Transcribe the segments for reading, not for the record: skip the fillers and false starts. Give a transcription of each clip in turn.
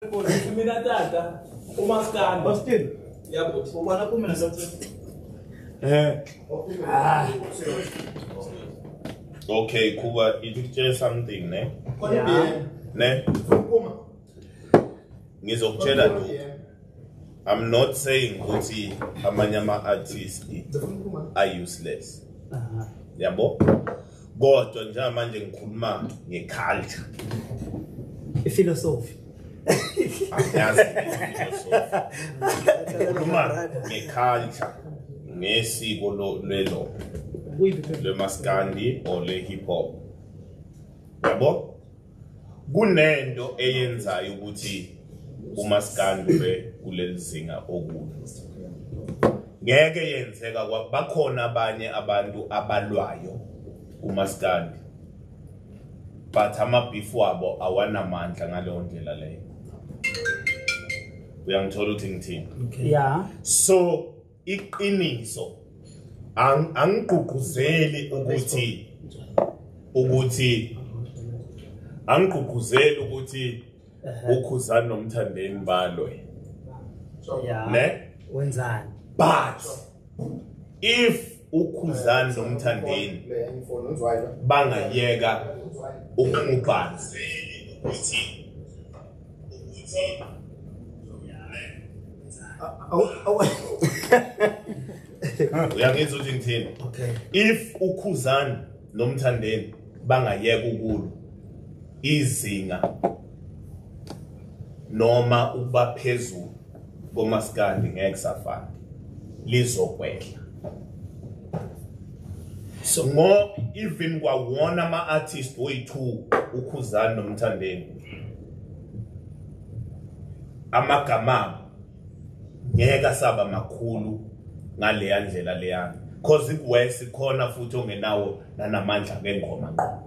Mina tata umaskandi Austin yabo ubona kumina sothi Okay, Kuba, it is something, ne? yeah. Ne? Ngizokutshela lokho. I'm not saying ukuthi amanyama artists are useless. Yabo? Kodwa nje manje ngikhuluma ngeculture. Philosophy. Ngikhuluma ngeculture, ngesiko lelo. Le maskandi or le hip hop. Yabo? Kunento eyenzayo ukuthi umaskandi ube kulelizinga okulo. Ngeke yenzeka bakhona abanye abantu abalwayo umaskandi. But amabifu wabo awanamandla ngaleyo ndlela leyo. Uyangithola ukuthi ngithini? Yeah. So iqiniso angigqugquzeli ukuthi ukhuzana nomthandeni balwe. Yeah. Ne? Wenzani? But if ukhuzana nomthandeni bangayeka ukubhana ukuthi uyangizwa ukuthi ngithini? Okay. If ukhuzana nomthandeni bangayeka ukulu izinga noma uba phezulu komaskandi ngeke safana lizokwehla. So ngo even kwawona ama artist wethu ukhuzana nomthandeni amagama ngeke saba makhulu ngale ndlela leyana because ikwesi khona futhi ongenawo nanamandla ngengoma ngqo.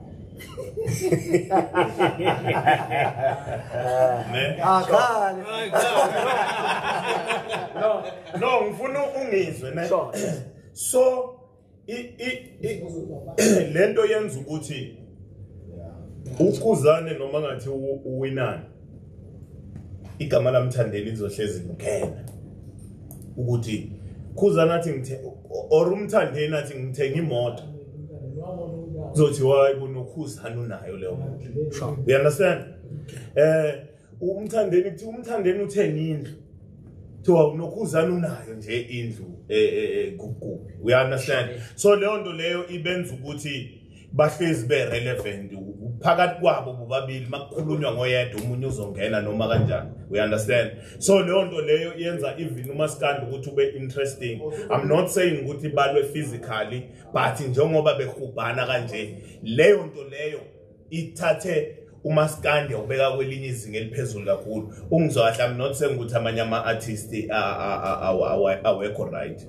No ngifuna ungizwe ne. So lento yenza ukuthi ukhuzane noma ngathi uwinana igama lamthandeni lizohlezi ngena ukuthi khuzana athi ngithe or umthandeni athi ngithenga imoto zothi wayi kunokhuzana unayo leyo moto. You understand? Umthandeni uthenga indlu thiwa unokhuzana unayo nje indlu kukubi. We understand? So leyo nto leyo ibenza ukuthi bahlezi be relevant phakathi kwabo bobabili makukhulunywa ngoyedwa umunye uzongena noma kanjani. We understand? So leyo nto leyo yenza even umaskandi ukuthi ube interesting. I'm not saying ukuthi balwe physically but njengoba behubhana kanje leyo nto leyo ithathe umaskandi ubeka kwelinye izinga eliphezulu kakhulu. Ungizwa kahle, I'm not saying ukuthi amanye ama artists awekho right.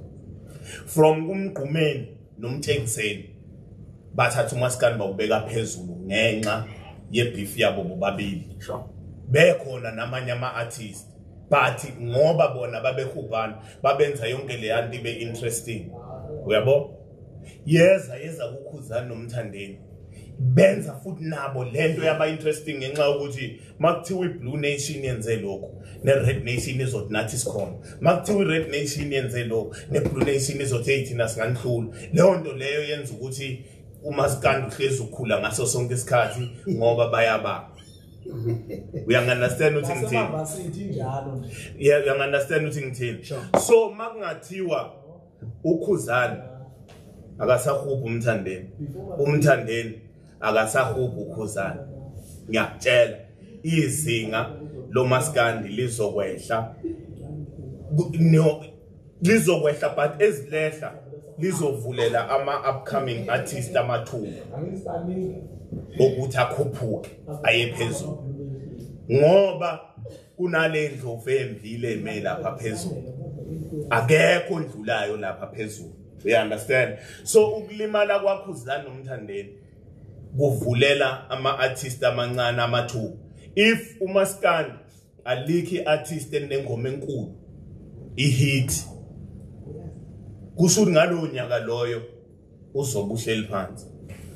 From kumgqumeni nomthengiseni bathatha umaskandi bawubeka phezulu ngenxa yebeef yabo bobabili. Bekhona namanye ama artists but ngoba bona babehubhana babenza yonke le yanto ibe interesting. Uyabo? Yeza kukhuzana nomthandeni benza futhi nabo lento yaba interesting ngenxa ukuthi makuthiwa iBlue Nation yenze lokho neRed Nation izothi nathi sikhona, makuthiwa iRed Nation yenze lokho neBlue Nation izothi thina singanhlula. Leyo nto leyo yenza ukuthi umaskandi uhlezi ukhula ngaso sonke isikhathi ngoba bayaba. Uyangunderstand ukuthi ngithini? Yeah, uyangunderstand ukuthi ngithini? So makungathiwa ukhuzana akasahubha umthandeni akasahubha ukhuzana, ngiyakutshela izinga lomaskandi lizokwehla but ezilehla lizovulela ama upcoming artists amathuba ukuthi akhuphuke aye phezulu ngoba kunale ndlovu emvile eme lapha phezulu, akekho ondlulayo lapha phezulu. You understand? So ukulimala kwakhuzana nomthandeni kuvulela ama artists amancane amathuba. If umaskandi alikhi artist enengoma enkulu ihit kusho ngalo nyaka loyo uzobe uhleli phansi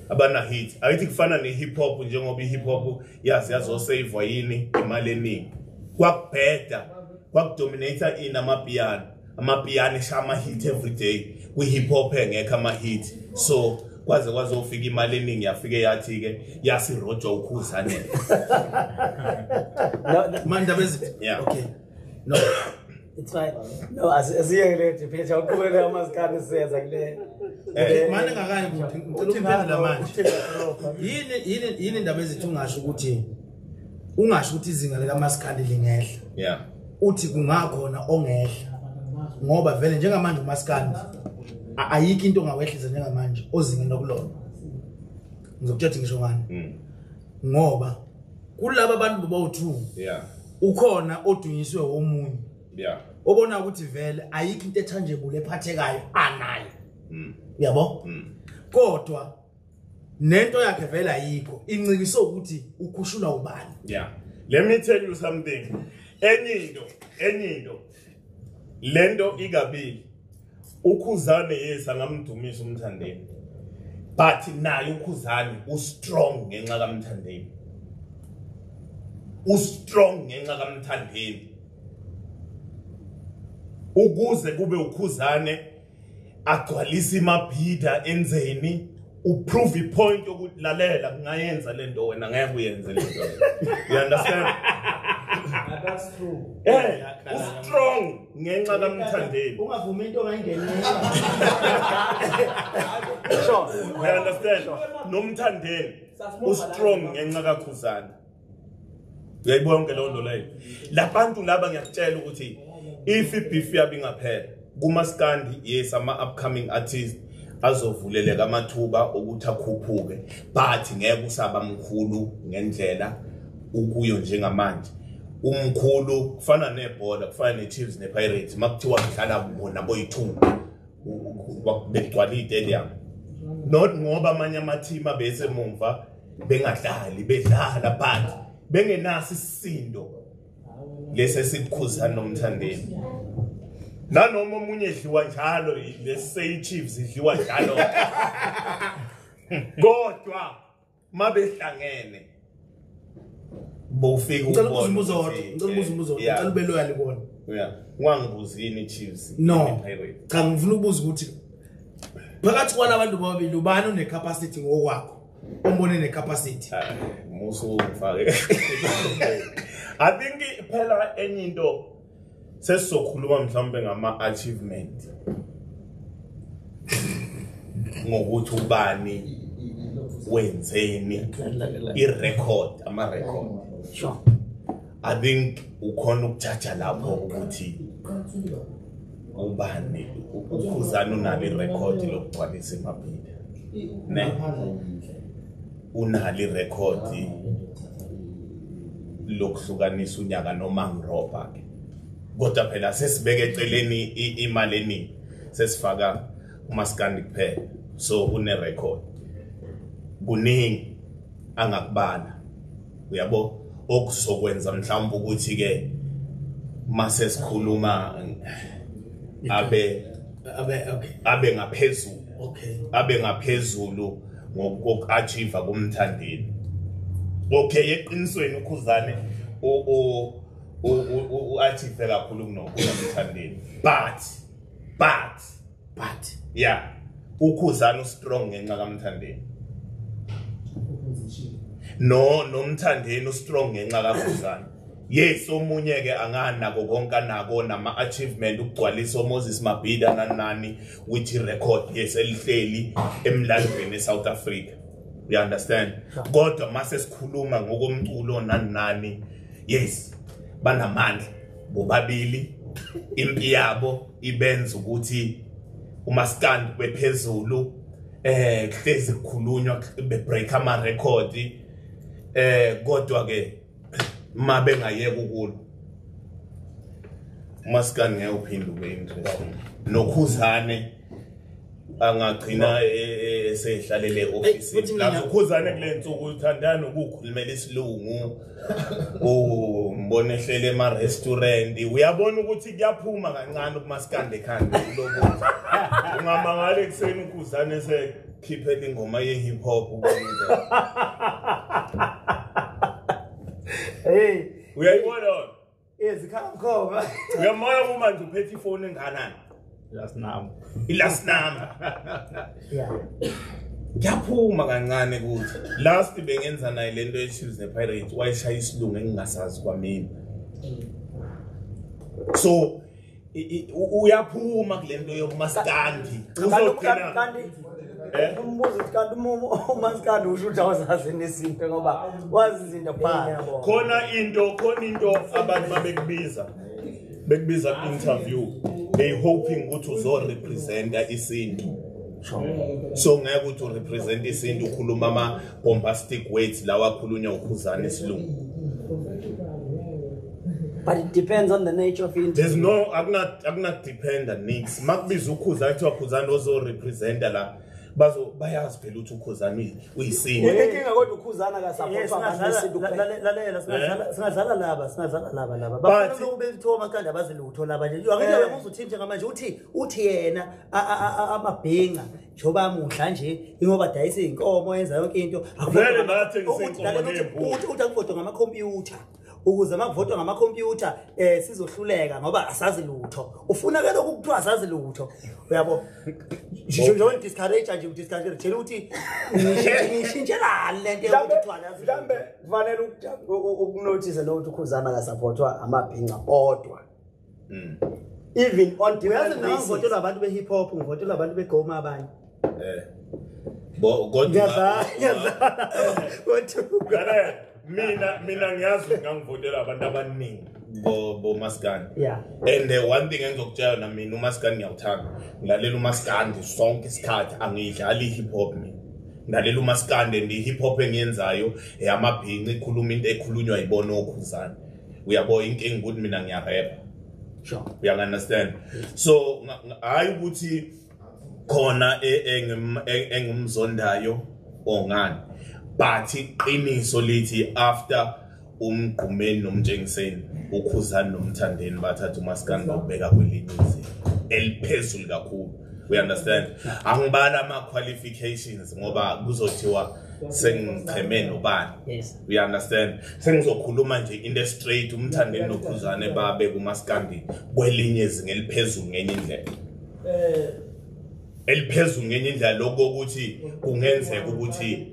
abana hit. Ayithi kufana ne hip hop njengoba i hip hop yazi yazosave yini imali eningi. kwakubheda kwakudominator in amapiano shama hit every day hip hop engekho ama hit so kwaze kwazofika imali eningi yafike yathi ke yasirojo ukhuzane manje bese yeah okay no it's fine no asiyele phela uqhubeka amaskani senza kule manje ngakayi ukuthi ngicela uphendula manje yini indaba ezithi ungasho ukuthi izinga lika maskandi lingehla yeah uthi kungakhona ongehla ngoba vele njengamanje umaskandi ayikho into ongawehlisa njengamanje ozingeni lokulona ngizokuthatha ngisho ngani ngoba kulabo abantu bobawu2 yeah ukhona odunyiswe womunye yeah obona ukuthi vele ayikho into ethangible ephathekayo anayo yabo kodwa nento yakhe vele ayikho incikiswe ukuthi ukhushula ubani yeah let me tell you something enye into lento ikabili ukhuzane yesa ngamdumisa umthandeni but naye ukhuzane ustrong ngenxa kaMthandeni ukuze kube ukhuzane agcwalisa imabhida enzeni uprove ipoint ukuthi lalela kungayenza lento wena ngeke uyenze lento you understand That's true. Strong ngenxa kaMthandeni ungavuma into ongayingenela Sure. you understand noMthandeni ustrong ngenxa kaKhuzana uyayibona ke lonto leyo labantu laba ngiyakutshela ukuthi if ibeef yabi ngaphela kumaskandi yes ama upcoming artists azovuleleka amathuba ukuthi akhuphuke but ngeke usaba mkhulu ngendlela ukuyo njengamanje umkhulu kufana nebhola kufana neChiefs nePirates makuthiwa kudlala bona boyi2 bekugcwala istadium not ngoba amanye amateam abese mumva bengadlali bedlala but bengenasi isisindo lese sikukhuzana noMthandeni nanoma umunye edliwa njalo lese iChiefs idliwa njalo kodwa mabehlangene bofika ngicela umuzo ngicela ube loyal kubona yeah ngangibuzini iChiefs no cha ngifuna ukubuza ukuthi phakathi kwalabantu babili ubani une capacity ngokwakho umbone ne capacity musu ufake I think phela enye into sesizokhuluma mhlawumbe ngama achievement ngokuthi ubani wenzeni irecord ama record sure I think ukhona ukujaja lapho ukuthi ubani ukhuzana unalo irecord lokugcwalisa imabhida ne unalo irecord lokuhlukanisa unyaka noma ngiroba ke kodwa phela sesibeke eceleni imali eningi sesifaka umaskandi kuphela so une record kuningi angakubala uyabo okuzokwenza mhlawumbe ukuthi ke mase sikhuluma abe ngaphezulu abe ngaphezulu ngokuachieve kuMthandeni okay eqinisweni ukhuzane achieve kakhulu kunokuMthandeni but yeah ukhuzana strong ngenxa kaMthandeni noMthandeni strong ngenxa kaKhuzana yes omunye ke anganako konke nako nama achievement ukugcwalisa Moses Mabhida nanani with record yes elihleli emlandweni eSouth Africa you understand kodwa mase sikhuluma ngokomculo nanani yes banamandla bobabili impi yabo ibenza ukuthi umaskandi bephezulu kuhlezi kukhulunywa bebreak ama record kodwa ke mabe ngayeka ukulo umaskandi ngeke uphinde ube interesting noKhuzane angagcina esehlalele office lapho uKhuzane kulensuku uthandana ukukhulumela isilungu umbone ehlele ema restaurant uyabona ukuthi kuyaphuma kancane kumaskandi ekhanda lokho ungamangala ekseni uKhuzane esekhiphe ingoma ye hip hop ubona hey uyayibona ezikhamkhoma uyamona manje uphethe ifoni enganani Last number. ilast number yeah yaphuma kancane kuthi last bengenza naye lento ye-Chiefs ne-Pirates wayeshaya isilungu engingasazi kwamina so uyaphuma kule nto yokumaskandi uzogcina umbuzo kanti umaskandi usho ukuthi awuzazi nezinto ngoba wazi izinto phansi khona into abantu bekubiza interview they hoping ukuthi uzorepresenta isintu so ngeke ukuthi urepresent isintu ukhuluma ama bombastic words lawa akhulunywa uKhuzani isilungu. But it depends on the nature of it. There's no akuna depend on needs makubiza uKhuzani kuthiwa Khuzani ozorepresenta la bayazi phela ukuthi uKhuzani uyisinto inkinga kodwa uKhuzani akasupportwa ngasintu lalela singadlala laba bafuna ukubethiwa amakanda abazilutho laba nje akuyona uzothi njengamanje uthi yena amabhinga njoba amuhla nje ingoba dayisa inkomo yenza yonke into vele ngathengisa inkomo nembuzi uthi akuvotwa ngamakhompyutha ukuze makuvotwa ngamakhompyutha sizohluleka ngoba asazi lutho ufuna ke lokhu kuthiwa asazi lutho uyabo nje discourage nje udiscourage tshela ukuthi ngishintshela lento yokuthiwa mhlambe kufanele ukunotice ukuthi uKhuzani akasupportwa amabhinqa kodwa even on uyazi ngivotela abantu behip hop ngivotela abantu begoma abanye kodwa mina ngiyazi ngangivotela abantu abaningi bo Maskandi yeah and one thing engizokutshela na mina uMaskandi ngiyawuthanda ngilalela uMaskandi sonke isikhathi angidlali hip hop mina ngilalela uMaskandi ndi hip hop engiyenzayo eyamabhinqa ikhuluma into ekhulunywa yibona oKhuzani uyabo inkingi ukuthi mina ngiyarap sure you understand so hayi ukuthi khona engumzondayo ongani but iqiniso lithi after umgqumeni nomtshengiseni uKhuzani nomthandeni bathatha uMaskandi babeka kwelinye izinga eliphezulu kakhulu we understand angibala ama qualifications ngoba kuzothiwa sengicheme nobani yes we understand sengizokhuluma nje in the straight umthandeni noKhuzani babe kuMaskandi kwelinye izinga eliphezulu ngenye indlela eliphezulu ngenye indlela lokho ukuthi kungenzeka ukuthi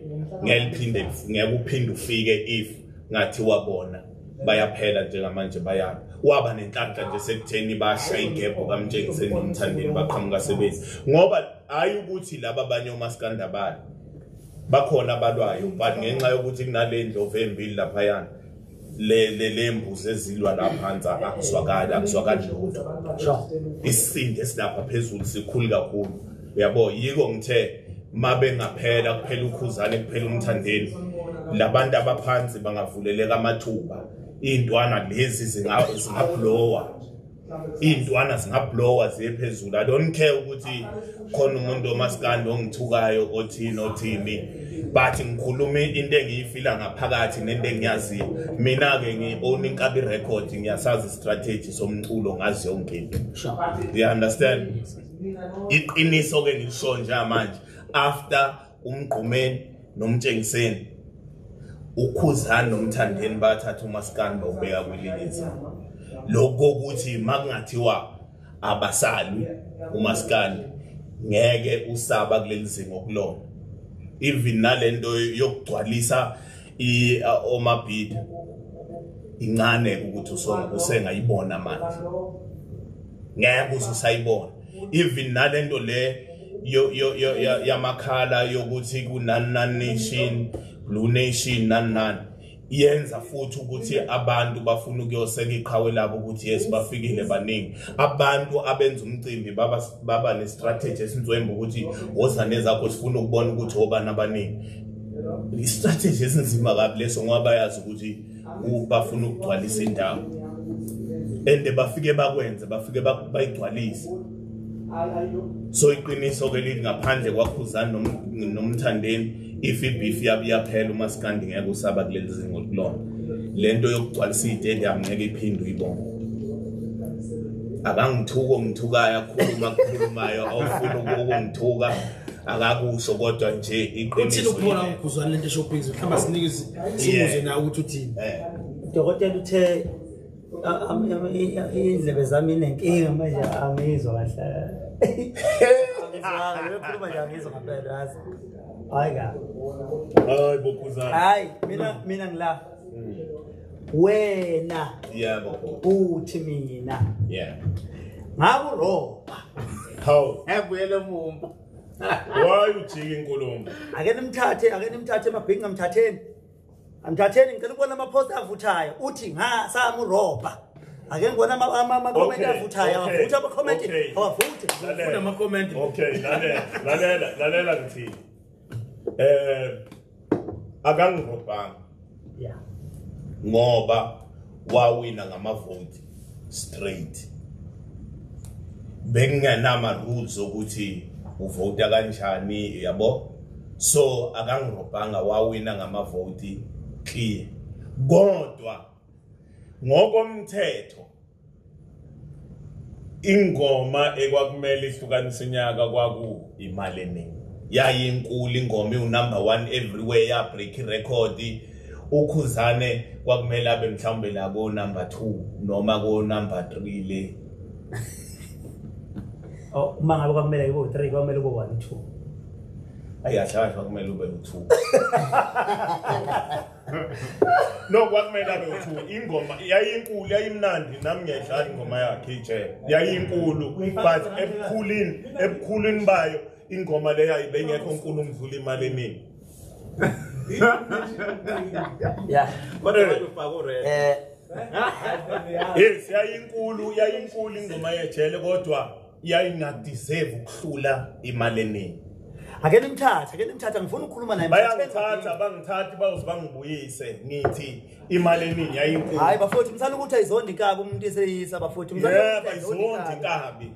ngeliphinde ngekuphinde ufike if ngathi wabona bayaphela njengamanje bayapha waba nenhlanhla nje sekutheni bashaya igebho kaMtshengiseni nomthandeni baqhamuka sebenzi ngoba hayi ukuthi laba abanye oMaskandi abali bakhona abalwayo but ngenxa yokuthi kunalendlovu embili lapha yana lembuzi ezilwa lapha akuzwakali lutho isinde esilapha phezulu sikhulu kakhulu uyabo yiko ngithe mabe ngaphela kuphela uKhuzani kuphela umthandeni labantu abaphansi bangavuleleka amathuba intwana lezi zingablower ziphezulu I don't care ukuthi khona umuntu oMaskandi ongithukayo othini but ngikhuluma into engiyifila ngaphakathi nento engiyaziyo mina ke ngi-own inkabi record ngiyasazi strategy somculo ngazi yonke into you understand iqiniso ke ngisho nje manje after umgqumeni nomtshengiseni uKhuzani nomthandeni bathatha uMaskandi bawubeka kwelinye izinga lokho ukuthi makungathiwa abasali uMaskandi ngeke usaba kuleli zinga okulona even nalento yokugcwalisa omabhidi incane ukuthi usengayibona manje ngeke usayibona even nalento le yamakhala yokuthi kunani nation blue nation nani yenza futhi ukuthi abantu bafuna ukuyoseka iqhawe labo ukuthi yes bafikile baningi abantu abenza umcimbi baba ne strategy esinzwemba ukuthi wozane zakho sifuna ukubona ukuthi obani abaningi i strategy esinzima kabi leso ngoba bayazi ukuthi bafuna ukugcwalisa indawo ende bafike bakwenze bafike bayigcwalise so iqiniso ke lithi ngaphandle kwaKhuzani nomthandeni if beef yaphela uMaskandi ngeke usaba kuleli zingo kulona lento yokugcwalisa istadium ngeke iphinde uyibone ngithukayo khulumayo awufuna ukungithuka akakusho kodwa nje iqiniso uthini ukubona uKhuzani lento shopping mhlawumbe sinike simuze nawe ukuthi uthini dokotela uthe indlebe zami inenkinga manje angizwa kahle. Ngikhuluma nje angizwa ngempela yazi. Hayi ka. Hayi bokhuzana. Hayi mina ngila. Wena. Yebo. Uthi mina. Yeah. Ngakuroba. How? Ebuyele mumbo. Why ujike inkulumo? Ake nimthathe emabhenki ngamthatheni. Amthatheni ngicela ukubona ama-post avuthayo. Uthi samuroba. Ake ngibona ama-comment avuthayo. Avutha ama-comment. Awavuthe. Ufuna ama-comment. Okay, lalela ngithi. Akangirobanga. Yeah. Ngoba wawina ngamavote straight. Bengenama rules ukuthi uvota kanjani yabo. So akangirobanga wawina ngamavote clear. Kodwa ngokomthetho ingoma ekwakumele ihlukanise inyaka kwaku imali eningi. Yayinkulu ingoma number 1 everywhere ya break record. Ukhuzane kwakumele abe mhlawumbe la ko number 2 noma ko number 3 le. Oh uma ngabe kwakumele kube 3 kwakumele kube 1 2. Ayashaya kwakumele ube u2. No kwakumele abe u2. Ingoma yayinkulu yayimnandi nami ngiyadlala ingoma yakhe ije. Yayinkulu but ebukhulini bayo ingoma le yayibengekho nkulu umdlula imali eningi. Yeah. Kodwa ufaka ured. Yes, yayinkulu ingoma yejele kodwa yayingadeserve ukuhlula imali eningi. Ake nimthatha ngifuna ukukhuluma naye. Bangithathi bangibuyise ngithi imali eningi yayinkulu. Hayi bafowethu msala ukuthi ayizondi inkabi umuntu eseyisa bafowethu msala ukuthi ayizondi inkabi.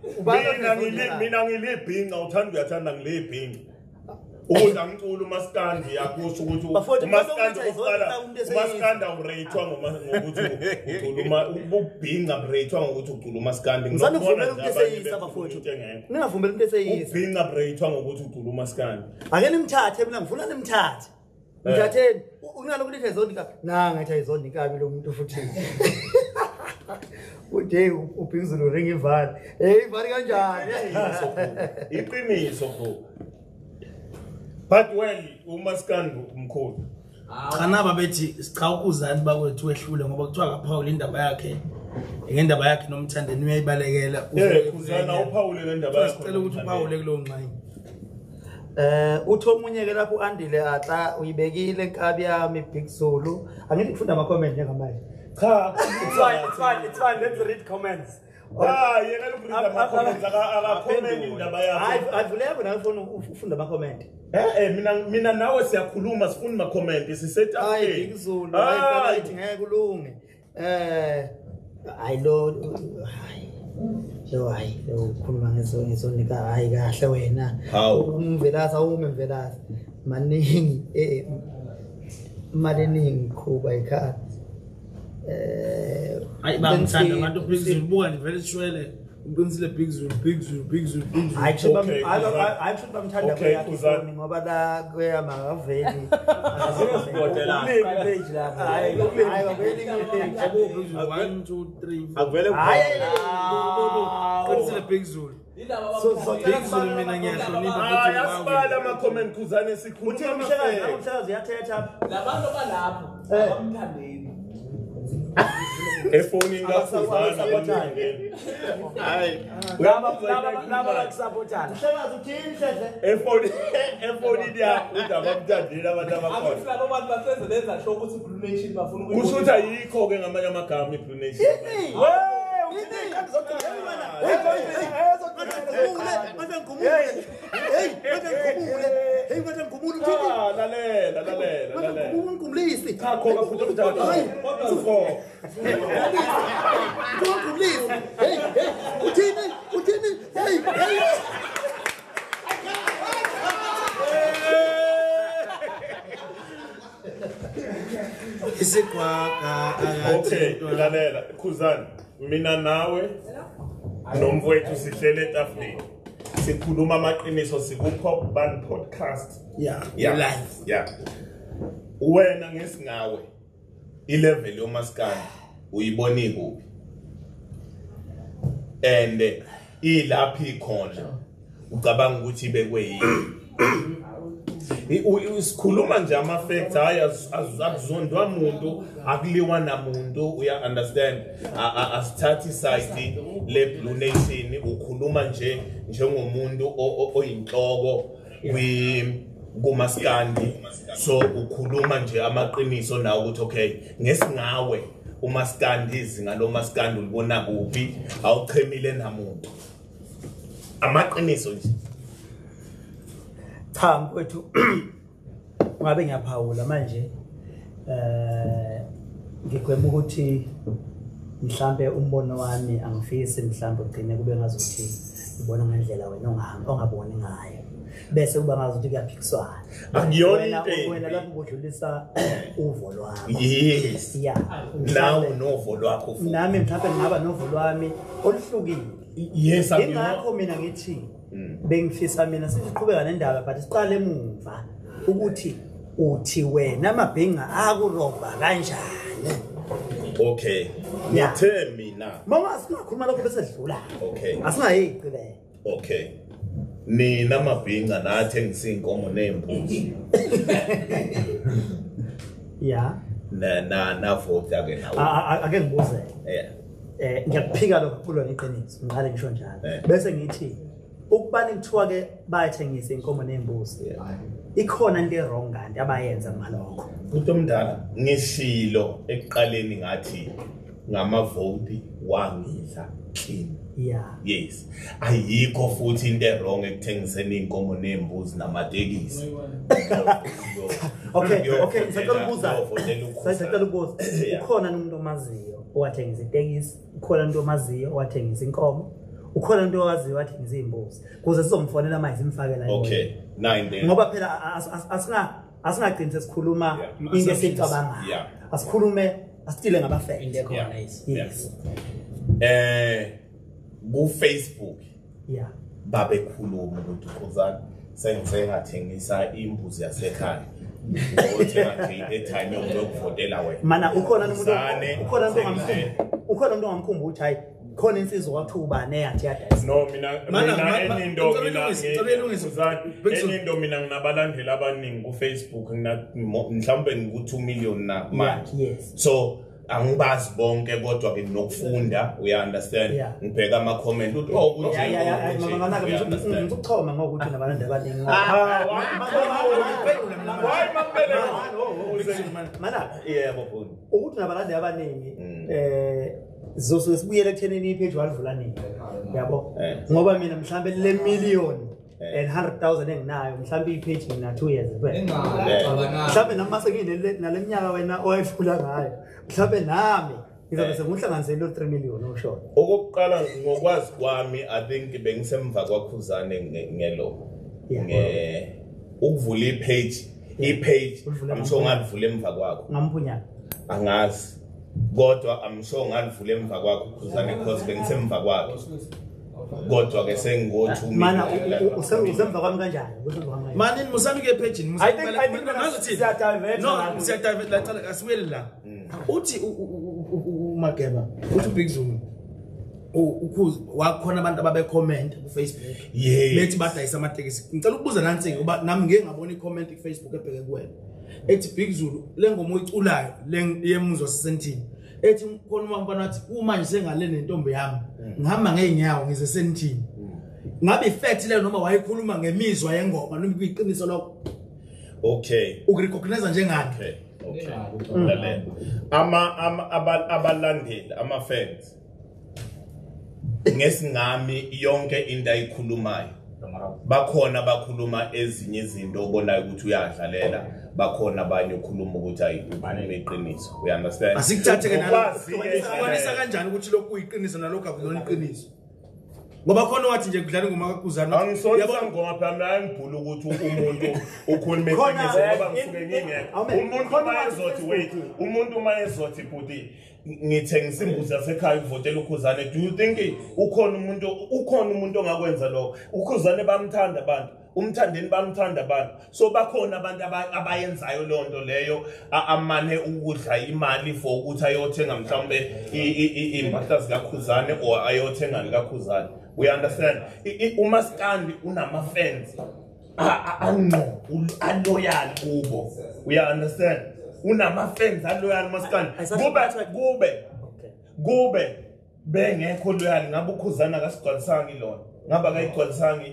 Mina ngilibhinqa uthanda uyathanda ngilibhinqa. Ukuze angicula umaskandi yakusho ukuthi umaskandi ureyithwa ngokuthi ucula ubhinqa ureyithwa ngokuthi ucula umaskandi. Ngisanduvumela umuntu eseyisa bafowethu. Ningavumela umuntu eseyisa. Ubhinqa ureyithwa ngokuthi ucula umaskandi. Ake nimthathe mina ngifuna nimthathe. Mthatheni unalo ukuthi ayizondi inkabi. Ngathi ayizondi inkabi lo muntu futhi. Ude ubhingizulu ring ivali. Ivali kanjani? Iqiniso bro. But well, umaskandi umkhulu. Kanaba bethi sicha ukuzani bakwethu wehlule ngoba kuthiwa kaPaul indaba yakhe ngendaba yakhe nomthandeni uyayibalekela. Uzana uPaul le ndaba yakhe. Sicela ukuthi uPaul kulo ngxenye. Uthi omunye ke lapho andile atla uyibekile inkabi yami Big Zulu. Angithi ngifunda ama comment njengamanje. Cha, It's fine. Let's read comments. Yena lokufunda ama comments aka comment indaba yakhe. Hayi, advuleko nangifuna ufunda ama comment. Mina nawe siyakhuluma sifuna ama comment sisetafeni. Hayi Big Zulu, hayi ngeke kulunge. I know hayi. Hayi, ukhuluma ngesonika hayi kahle wena. Umvelasa umvelasa. Maningi imali eningi khuba ekhaya. Hayi bangithanda abantu Big Zulu buka vele sishwele. Uqinisile Big Zulu. Hayi should bamthanda kweyakhe ngoba la kweyama aveli. Asibotela. Page la. Hayi vele ngipage. 1 2 3 Akuvele uqinisile Big Zulu. So Big Zulu mina ngiyahlonipha futhi asibala ama comment khuzane sikhuluma umshakazi uyathetha. Labantu balapho abamthandeni. Efoni ngakuzana abathangeni. Hayi. Laba kusapotana. Umshakazi uthini hleze? Efoni ya udaba abamthandeni abantu abakhona. Akuthi labo bantu basenze lenza show ukuthi Blue Nation bafuna kusho ukuthi ayikho ke ngamanye amagama iBlue Nation. Okay, lalela Khuzani mina nawe nomfowethu sihlele etafuleni sikhuluma amaqiniso siku-Pop Band podcast live wena ngesingawe ilevel yomaskandi uyibone kuphi and ilaphi khona ucabanga ukuthi bekwe yini usikhuluma nje ama facts hayi azondwa umuntu akuliwa namuntu uya understand asithatha side le Blue Nation ukhuluma nje njengomuntu oyinhloko kumaskandi so ukhuluma nje amaqiniso nawo ukuthi okay ngesingawe umaskandi izinga lo maskandi ulibona kuphi awuchemile namuntu amaqiniso nje cha mfowethu ngabe ngiyaphawula manje ngigwema ukuthi mhlambe umbono wami angifisi mhlambe ugcine kube ngazuthi ubona ngendlela wena ongaboni ngayo bese kuba ngazuthi kuyaphikiswana akuyona wena lapho ubudlulisa uvo lwami yes yeah nawo novo lwakho futhi nami mhlambe ngaba novo lwami oluhlukile yes ingakho mina ngithi bengifisa mina siqhubeka nendaba but siqale emuva ukuthi uthi wena amabhinga akuroba kanjani okay ngithe mina mama singakhuluma lokho bese sidlula okay asingayiqhubeka okay mina amabhinga nathi engisinkomo nembuzi yeah na vote ake nawo ake ngibuze yeah ngiyakuphika lokho kulo neqiniso ngiqale ngisho njalo bese ngithi ukubani kuthiwa ke bayathengisa inkomo nembuzi ikhona into wrong kanti abayenza ngalokho umuntu omdala ngishilo ekuqaleni ngathi ngama vote wangidla clean yeah yes ayikho futhi into wrong ekuthengiseni inkomo nembuzi namatekisi okay ngicela ukubuza ukhona umuntu omaziyo owathengisa itekisi ukhona umuntu omaziyo owathengisa inkomo ukhona umuntu owaziyo wathengisa izimbuzi kuze sizomfonela manje simfakela okay 9 ngoba phela asingagcini sesikhuluma into esicabangayo asikhulume asitile ngabafake into khona yes ku Facebook yeah babekhuluma ukuthi Khuzani sengathengisa imbuzi yasekhaya ngothenga nje etime yokuvotela wena mana ukhona umuntu ongamkhumbuza ukuthi hayi khona insizwa kwathuba neyathi yadayisa no mina enindo mina nginabalandeli abaningi ku Facebook mhlawumbe ngiku 2 million na manje so angibazi bonke kodwa ke nokufunda uya understand ngibheka ama comment uthi ukuthi ngizochoma ngokuthi nabalandeli abaningi mana yebo mfuni ukuthi nabalandeli abaningi zosuke sibuyele ekuthenini ipage walivula nini yabo ngoba mina mhlambe le million and 100,000 enginayo mhlambe ipage ngina 2 years mhlambe namase nale minyaka wena owayifula ngayo mhlambe nami ngizobe senguhlanganisele 3 million osho okokuqala ngokwazi kwami I think bengisemva kwaKhuzane ngelo ukuvula ipage amsho ngalivula emva kwakho ngamphunyana angazi kodwa amsho ngalivula emva kwakho Khuzane because bengisemva kwakho kodwa ke sengo 2 million mana usemva kwami kanjani mani musami ke page ni I think ngazothi no siyadivert la cala asibuyele la uthi uMageba uthi Big Zulu ukhuza wakhona abantu ababe comment ku Facebook lethi badayisa amatekisi ngicela ukubuza nansi ngoba nami ngeke ngabona i-comment ku Facebook ebheke kuwena ethi Big Zulu lengoma oyiculayo yemuzwa sesentini ethi khona umfana wathi uma nje sengale nentombi yami ngihamba ngeenyawo ngize sentini ngabe ifact leyo noma wayikhuluma ngemizwa yengoma noma kuyiqiniso lokho okay ukurecognize njengani okay lalela abalandeli ama fans ngesingami yonke into ayikhulumayo bakhona bakhuluma ezinye izinto obonayo ukuthi uyadlalela bakhona abanye ukhuluma ukuthi ayikhuluma iqiniso we understand asikuthathe ke nalokho kwanisa kanjani ukuthi lokhu uyiqiniso nalokho akuyona iqiniso ngoba khona wathi nje kudlala ngoma kaKhuzane yabona ngoma phela ayangibhula ukuthi umuntu ukhuluma iqiniso ngoba ngisuke ngingekho umuntu mayezothi wait umuntu mayezothi buti ngithengisa imbuzi yasekhaya ukuvotela uKhuzane. Do you think ukhona umuntu ongakwenza lokho? uKhuzane bamthanda abantu, umthandeni bamthanda abantu. So bakhona abantu abayenzayo lonto leyo amane ukudla imali for ukuthi ayothenga mhlawumbe impahla zikaKhuzane or ayothenga likaKhuzane. We understand. uMaskandi unama fans aloyal kubo. We understand. Unama fans aloyal uMaskandi. Kube bengekho loyal ngabe uKhuzane akasigcwalisanga ilona. Ngaba akayigcwalisanga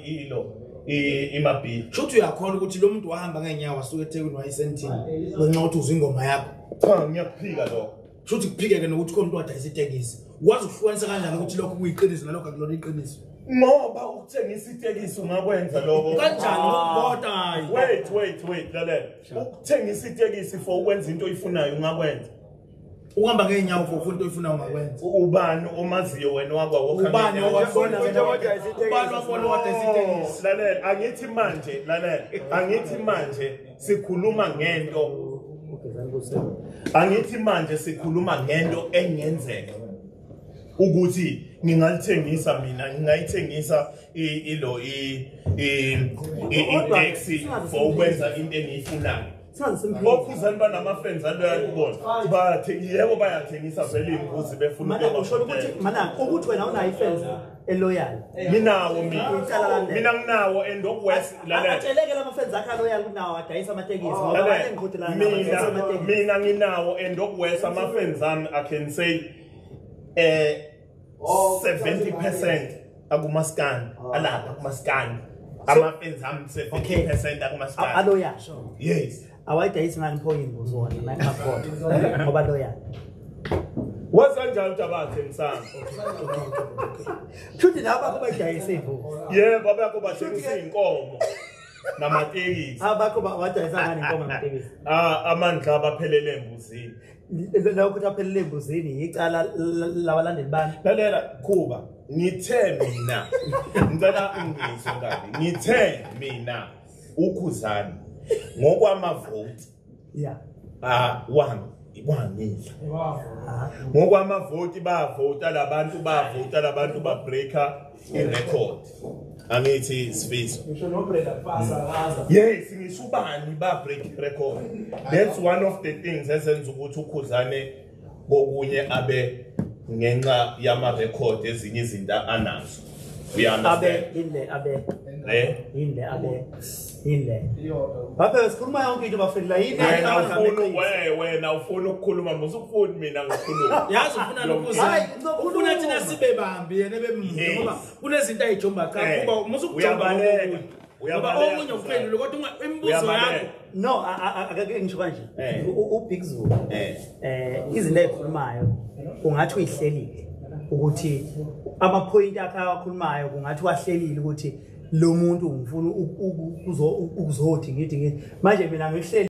imabhili. Shothi uyakhona ukuthi lo muntu wahamba ngenyawo asuke eThekwini wayesentini. Ngenxa ukuthi uzwa ingoma yakho. Cha ngiyakuphika lokho. Shothi kuphikeke nokuthi konke wadayisa itekisi. Wazi ukuhlukanisa kanjani ukuthi lokho kuyiqiniso nalokho akulona iqiniso? Ngoba ukuthengisa itekisi ungakwenza lokho. Kanjani ngokubota hayi? Wait, lalela. Ukuthengisa itekisi for ukwenza into oyifunayo ungakwenza. Uhamba ngenyawo for into oyifunayo ungakwenza. Ubani omaziyo wena wakwawo ubani owafona wadayisa itekisi. Lalela, angithi manje sikhuluma ngento engenzeka. Ukuthi ngingayithengisa taxi for ukwenza into engiyifunayo. Okhuzane banama friends aloyal kubona. Yebo bayathengisa vele imbuzi befuna ukuthi wena unayo ifans eloyal. Mina nginawo and okwest lalela. Atsheleke lama fans akhe aloyal kunawo adayisa amatekisi ngoba bathi ngiqhudelana namatekisi. Mina nginawo and okwest ama friends ami I can say 70% akuMaskandi alapha kuMaskandi. Ama fans ami 70% akuMaskandi. Aloyal. Yes. Awayidayisi ngani point uzona na ngakho ngoba loyal. Wasanjalo utabathe ngisanga. Futhi laba kubayidayisa imvu. Yebo abakho bathengisa inkomo namatekisi. Abakho badayisa ngani inkomo namatekisi? Amandla abaphelele embuzini. Lokho ukuthi aphelele embuzini icala labalandeli bani. Lalela Khuba, ngithe mina. Ngicela ungizwe kabi. Ngithe mina uKhuzane ngokwama vote. Yeah. Wami. Ngokwama vote bavota labantu babreaka irecord. Angithi Sifiso. Ngisho no Brenda Fasa. Yes, ngisubani break record. That's one of the things esenza ukuthi uKhuzane bokunye abe ngenxa yama record ezinye izinto anazo. We understand. Inle. Papa sikhuluma yonke into bafela yini wena ufuna ukukhuluma musufuni mina ngikhuluma. Yazi ufuna lokuza. Ufuna thina sibe bambi yena bemnzi ngoba kunezinto ayijomba cha kuba musukujomba lokho. Ngoba omunye uphendula kodwa imibuzo yakho no akake ngisho kanje uBig Zulu izinto ezikhulumayo ungathi uyihlelile ukuthi ama point akhe akhulumayo kungathi wahlelile ukuthi lo muntu ngifuna ukuzothi ngithi manje mina ngihleli